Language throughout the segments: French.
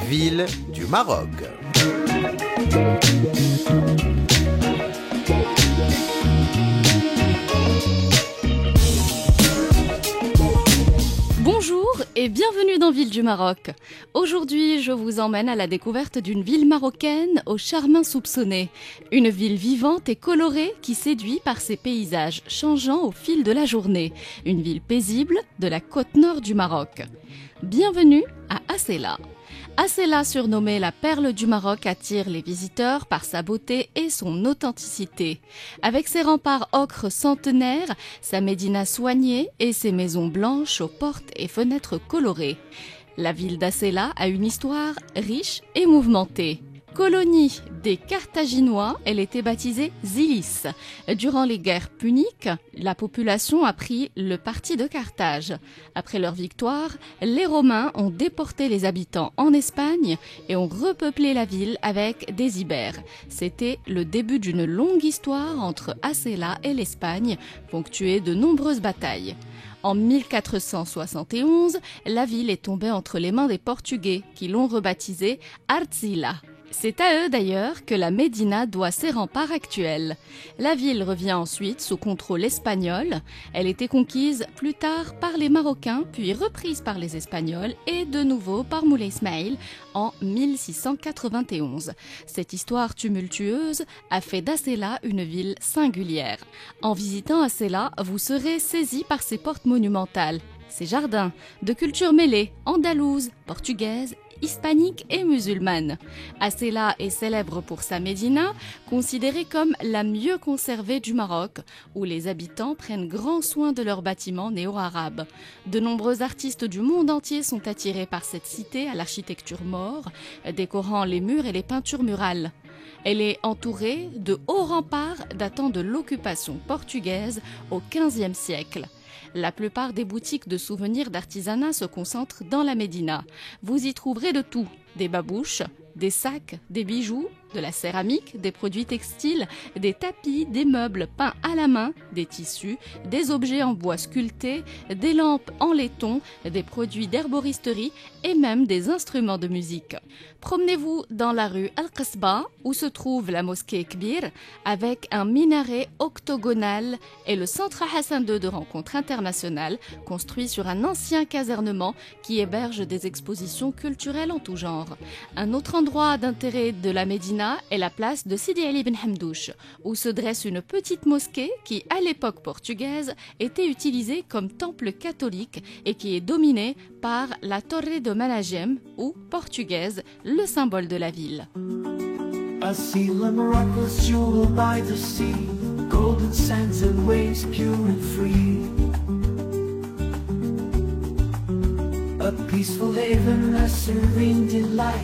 Ville du Maroc. Bonjour et bienvenue dans Ville du Maroc. Aujourd'hui, je vous emmène à la découverte d'une ville marocaine au charme insoupçonné. Une ville vivante et colorée qui séduit par ses paysages changeants au fil de la journée. Une ville paisible de la côte nord du Maroc. Bienvenue à Asséla. Asséla, surnommée la perle du Maroc, attire les visiteurs par sa beauté et son authenticité. Avec ses remparts ocre centenaires, sa médina soignée et ses maisons blanches aux portes et fenêtres colorées. La ville d'Asséla a une histoire riche et mouvementée. Colonie des Carthaginois, elle était baptisée Zilis. Durant les guerres puniques, la population a pris le parti de Carthage. Après leur victoire, les Romains ont déporté les habitants en Espagne et ont repeuplé la ville avec des Ibères. C'était le début d'une longue histoire entre Asséla et l'Espagne, ponctuée de nombreuses batailles. En 1471, la ville est tombée entre les mains des Portugais qui l'ont rebaptisée Artzila. C'est à eux d'ailleurs que la Médina doit ses remparts actuels. La ville revient ensuite sous contrôle espagnol. Elle était conquise plus tard par les Marocains, puis reprise par les Espagnols et de nouveau par Moulay Ismaïl en 1691. Cette histoire tumultueuse a fait d'Asséla une ville singulière. En visitant Asséla, vous serez saisi par ses portes monumentales, ses jardins, de cultures mêlées, andalouses, portugaises, hispanique et musulmane. Asséla est célèbre pour sa médina, considérée comme la mieux conservée du Maroc, où les habitants prennent grand soin de leurs bâtiments néo-arabes. De nombreux artistes du monde entier sont attirés par cette cité à l'architecture maure, décorant les murs et les peintures murales. Elle est entourée de hauts remparts datant de l'occupation portugaise au XVe siècle. La plupart des boutiques de souvenirs d'artisanat se concentrent dans la Médina. Vous y trouverez de tout, des babouches, des sacs, des bijoux, de la céramique, des produits textiles, des tapis, des meubles peints à la main, des tissus, des objets en bois sculptés, des lampes en laiton, des produits d'herboristerie et même des instruments de musique. Promenez-vous dans la rue Al-Qasba où se trouve la mosquée Kbir avec un minaret octogonal et le centre Hassan II de rencontres internationales construit sur un ancien casernement qui héberge des expositions culturelles en tout genre. Un autre endroit d'intérêt de la Médina est la place de Sidi Ali Ben Hamdouche, où se dresse une petite mosquée qui, à l'époque portugaise, était utilisée comme temple catholique et qui est dominée par la Torre de Managem, ou portugaise, le symbole de la ville. Asséla, Morocco's jewel by the sea, golden sands and waves pure and free. A peaceful haven, a serene delight,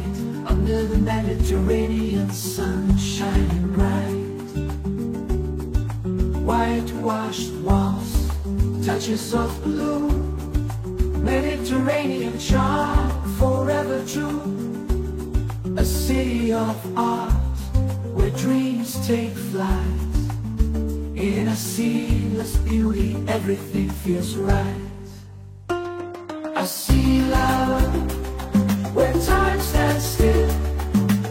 under the Mediterranean sun shining bright. Whitewashed walls, touches of blue, Mediterranean charm, forever true. A city of art, where dreams take flight. In a seamless beauty, everything feels right. Asséla, where time stands still,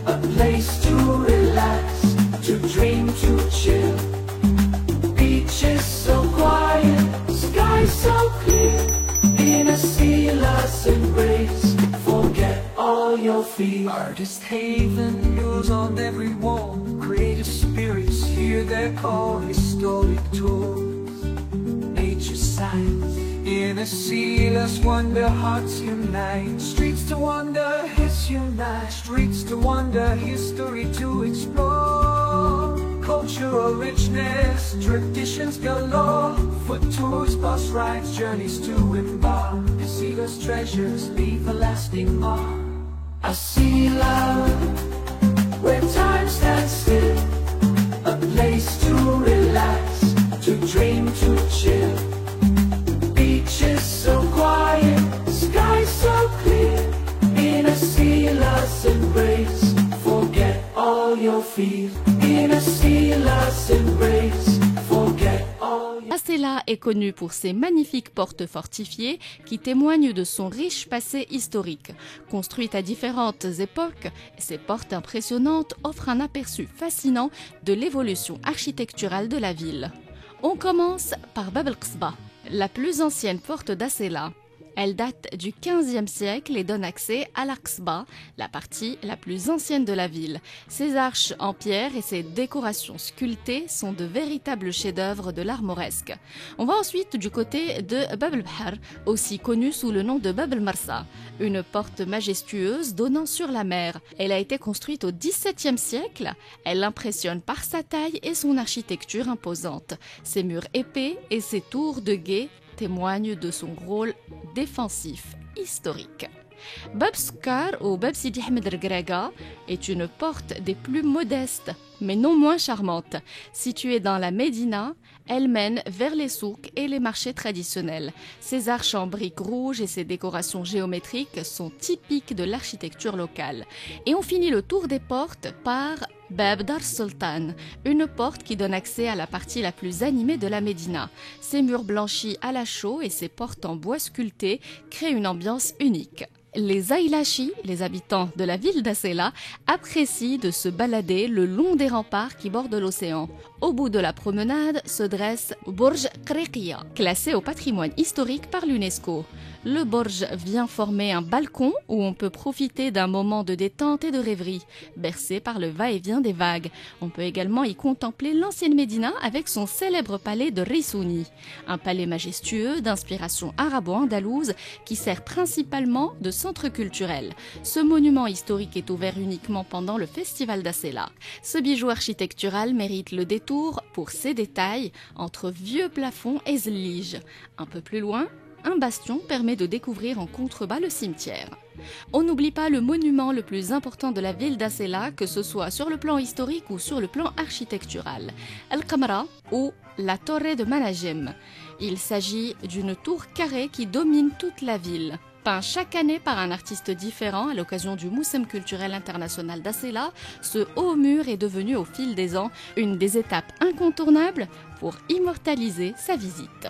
a place to relax, to dream, to chill. Beaches so quiet, sky so clear. In Asséla's embrace, forget all your fears. Artist haven, murals on every wall, creative spirits hear their call. Historic tours, nature signs. In Asséla's wonder, hearts unite. Streets to wonder, hits unite. Streets to wonder, history to explore. Cultural richness, traditions galore. Foot tours, bus rides, journeys to embark. Asséla's treasures leave a lasting mark. Asséla, where time stands still, a place to relax, to dream, to chill. Beaches so quiet, sky so clear. In Asséla's feet in a sealess embrace. Forget all your Asela est connu pour ses magnifiques portes fortifiées qui témoignent de son riche passé historique. Construites à différentes époques, ces portes impressionnantes offrent un aperçu fascinant de l'évolution architecturale de la ville. On commence par Bab el-Qsba, la plus ancienne porte d'Asela. Elle date du XVe siècle et donne accès à l'Aqsba, la partie la plus ancienne de la ville. Ses arches en pierre et ses décorations sculptées sont de véritables chefs-d'œuvre de l'art mauresque. On va ensuite du côté de Bab el-Bahr, aussi connue sous le nom de Bab el-Marsa, une porte majestueuse donnant sur la mer. Elle a été construite au XVIIe siècle. Elle impressionne par sa taille et son architecture imposante. Ses murs épais et ses tours de guet témoigne de son rôle défensif historique. Bab Sukkar ou Bab Sidi Ahmed el-Graga est une porte des plus modestes, mais non moins charmante. Située dans la Médina, elle mène vers les souks et les marchés traditionnels. Ses arches en briques rouges et ses décorations géométriques sont typiques de l'architecture locale. Et on finit le tour des portes par Bab Dar Sultan, une porte qui donne accès à la partie la plus animée de la Médina. Ses murs blanchis à la chaux et ses portes en bois sculpté créent une ambiance unique. Les Ailachi, les habitants de la ville d'Asela, apprécient de se balader le long des remparts qui bordent l'océan. Au bout de la promenade se dresse Burj Qriqiya, classé au patrimoine historique par l'UNESCO. Le Burj vient former un balcon où on peut profiter d'un moment de détente et de rêverie, bercé par le va-et-vient des vagues. On peut également y contempler l'ancienne Médina avec son célèbre palais de Rissouni, un palais majestueux d'inspiration arabo-andalouse qui sert principalement de centre culturel. Ce monument historique est ouvert uniquement pendant le festival d'Asela. Ce bijou architectural mérite le détour pour ses détails entre vieux plafonds et zlige. Un peu plus loin, un bastion permet de découvrir en contrebas le cimetière. On n'oublie pas le monument le plus important de la ville d'Asela, que ce soit sur le plan historique ou sur le plan architectural, Al-Qamra ou la Torre de Manajim. Il s'agit d'une tour carrée qui domine toute la ville. Peint chaque année par un artiste différent à l'occasion du Moussem culturel international d'Asela, ce haut mur est devenu au fil des ans une des étapes incontournables pour immortaliser sa visite.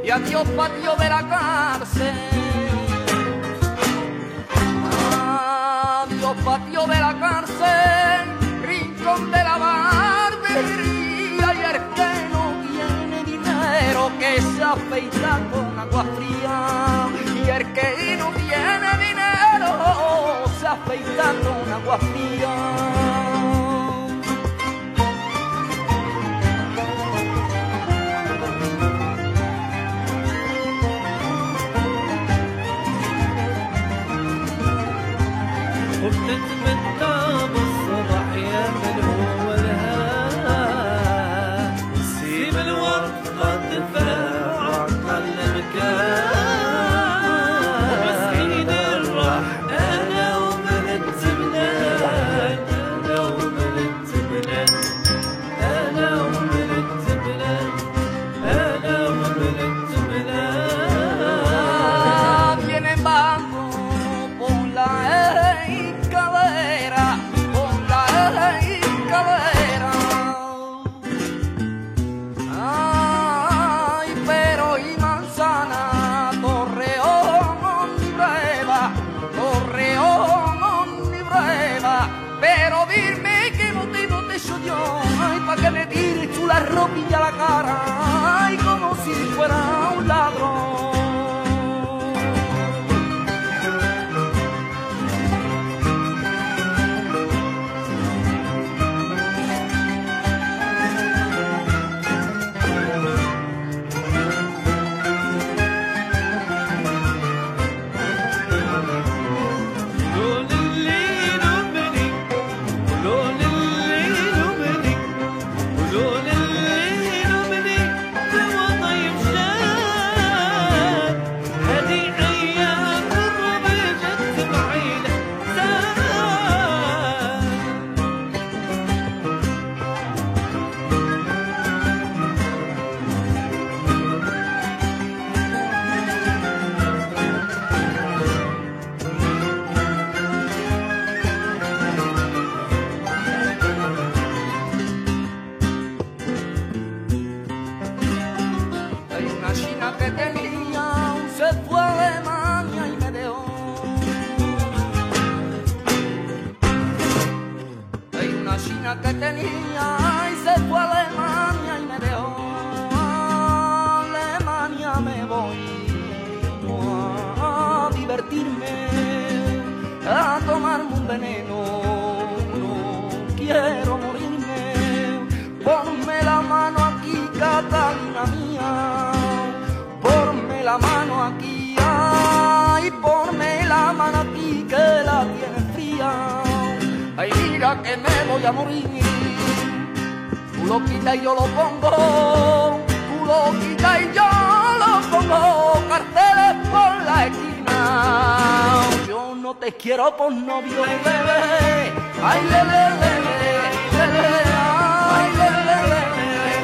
Y adiós patio de la cárcel, adiós patio de la cárcel, rincón de la barbería, y el que no tiene dinero que se afeita con agua fría, y el que no tiene dinero se afeita con agua fría. وبتتمتع بالصبح يا من هو الهام سيب الورد قد فاح وعطل المكان ومسكين الراح انا ومن التبنان انا ومن التبنان انا ومن التبنان انا ومن التبنان Vienen bajando por la escalera, por la escalera. Ay, pero y manzana, Torreón ni breva, Torreón ni breva. Pero dime que no te yo, ay, pa' que le tires tú la ropilla a la cara, ay, como si fuera un ladrón. veneno, no quiero morirme. Ponme la mano aquí, Catalina mía, ponme la mano aquí, ay, ponme la mano aquí que la tienes fría. Ay, mira que me voy a morir. Tú lo quitas y yo lo pongo, tú lo quitas y yo lo pongo, carteles por la esquina. Yo no te quiero por novio, bebé. Ay, le, le, le, le, le, le, ay, le, le, le,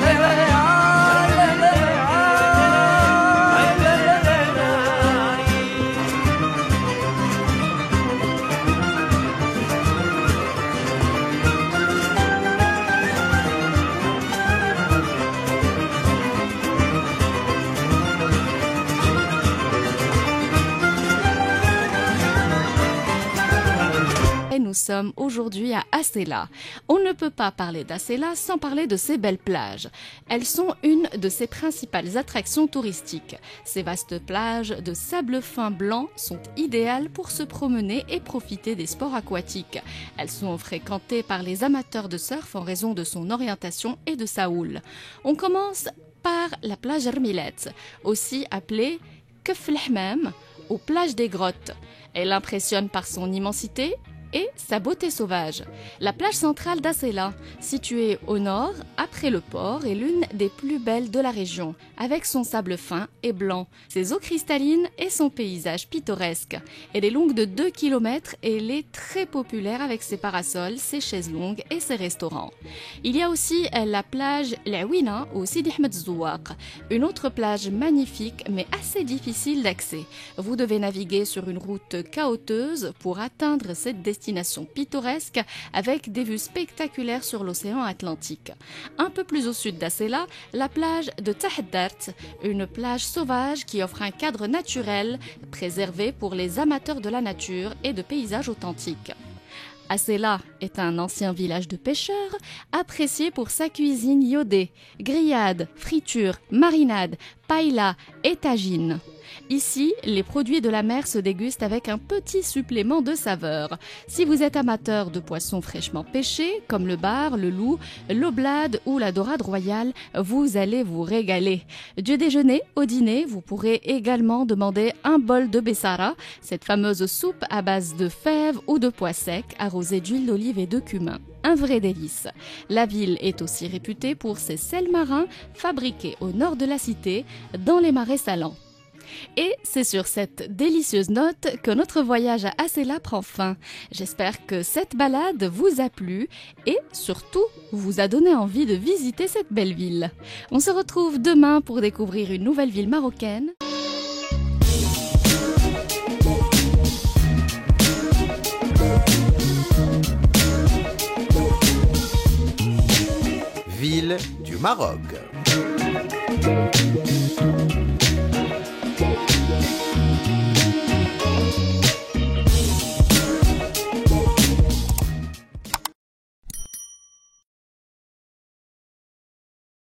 le, le, le, ay, le, le, le, ay, le, le, le, Et nous sommes aujourd'hui à Asséla. On ne peut pas parler d'Asséla sans parler de ces belles plages. Elles sont une de ses principales attractions touristiques. Ces vastes plages de sable fin blanc sont idéales pour se promener et profiter des sports aquatiques. Elles sont fréquentées par les amateurs de surf en raison de son orientation et de sa houle. On commence par la plage Hermilet, aussi appelée Kef el-Hmam, aux plages des grottes. Elle impressionne par son immensité et sa beauté sauvage. La plage centrale d'Asséla, située au nord, après le port, est l'une des plus belles de la région, avec son sable fin et blanc, ses eaux cristallines et son paysage pittoresque. Elle est longue de 2 km et elle est très populaire avec ses parasols, ses chaises longues et ses restaurants. Il y a aussi la plage L'Awina au Sidi Ahmed Zouaq, une autre plage magnifique mais assez difficile d'accès. Vous devez naviguer sur une route cahoteuse pour atteindre cette destination pittoresque avec des vues spectaculaires sur l'océan Atlantique. Un peu plus au sud d'Asséla, la plage de Tahaddart, une plage sauvage qui offre un cadre naturel préservé pour les amateurs de la nature et de paysages authentiques. Asséla est un ancien village de pêcheurs, apprécié pour sa cuisine iodée, grillades, fritures, marinades, paella et tagine. Ici, les produits de la mer se dégustent avec un petit supplément de saveur. Si vous êtes amateur de poissons fraîchement pêchés, comme le bar, le loup, l'oblade ou la dorade royale, vous allez vous régaler. Du déjeuner au dîner, vous pourrez également demander un bol de bessara, cette fameuse soupe à base de fèves ou de pois secs arrosée d'huile d'olive et de cumin. Un vrai délice. La ville est aussi réputée pour ses sels marins fabriqués au nord de la cité, dans les marais salants. Et c'est sur cette délicieuse note que notre voyage à Asséla prend fin. J'espère que cette balade vous a plu et surtout vous a donné envie de visiter cette belle ville. On se retrouve demain pour découvrir une nouvelle ville marocaine. Ville du Maroc.